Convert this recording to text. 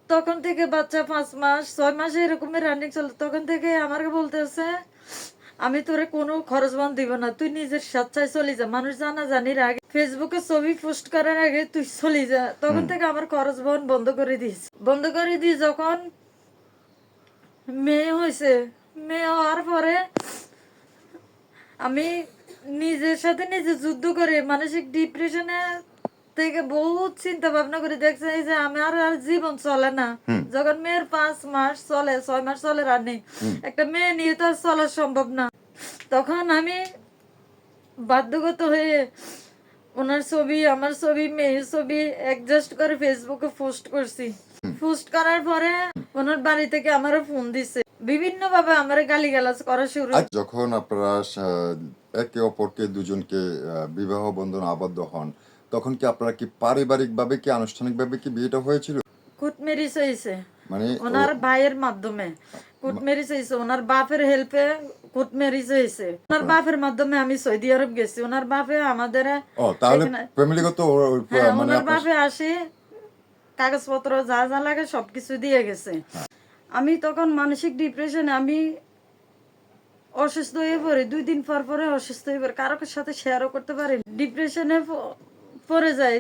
তখন থেকে বাচ্চা 5 মাস 6 মাস এরকমের রানিং চলে, তখন থেকে আমাকে বলতেছে আমি তোরে কোনো খরচ বন্ধ দিব না, তুই নিজের স্বেচ্ছায় চলে যা, মানুষ জানা জানির আগে ফেসবুকে ছবি পোস্ট করার আগে তুই চলে যা। তখন থেকে আমার খরচ বহন বন্ধ করে দিস। বন্ধ করে দিই যখন মেয়ে হয়েছে, মেয়ে হওয়ার পরে আমি নিজের সাথে নিজে যুদ্ধ করে মানসিক ডিপ্রেশনে থেকে বহুত চিন্তা ভাবনা করে দেখছি যে আমার আর জীবন চলে না। যখন মেয়ের 5 মাস চলে 6 মাস চলে রানিং, একটা মেয়ে নিয়ে তো আর চলা সম্ভব না। তখন আমি বাধ্যগত হয়ে ওনার ছবি আমার ছবি মেয়ের ছবি অ্যাডজাস্ট করে ফেসবুকে পোস্ট করছি। পোস্ট করার পরে ওনার বাড়ি থেকে আমারও ফোন দিছে, বিভিন্ন ভাবে আমার গালিগালাজ করা শুরু। যখন আপনারা একে অপরকে দুজনকে বিবাহ বন্ধন আবদ্ধ হন, তখন কি আপনারা কি পারিবারিক ভাবে কি আনুষ্ঠানিক ভাবে কি বিয়েটা হয়েছিল? কোর্ট ম্যারেজ হয়েছে, মানে ওনার ভাইয়ের মাধ্যমে কোর্ট ম্যারেজ হয়েছে, ওনার বাপের হেল্পে কোর্ট ম্যারেজ হয়েছে। ওনার বাপের মাধ্যমে আমি সৌদি আরব গেছি, ওনার বাপে আমাদের তাহলে ফ্যামিলিগত মানে ওনার বাপে আসে কাগজপত্র যা যা লাগে সবকিছু দিয়ে গেছে। আমি তখন মানসিক ডিপ্রেশনে আমি অসুস্থ হয়ে পড়ি, 2 দিন পর পরে অসুস্থ হয়ে পড়ি, কারোর সাথে শেয়ারও করতে পারি, ডিপ্রেশনে পড়ে যায়।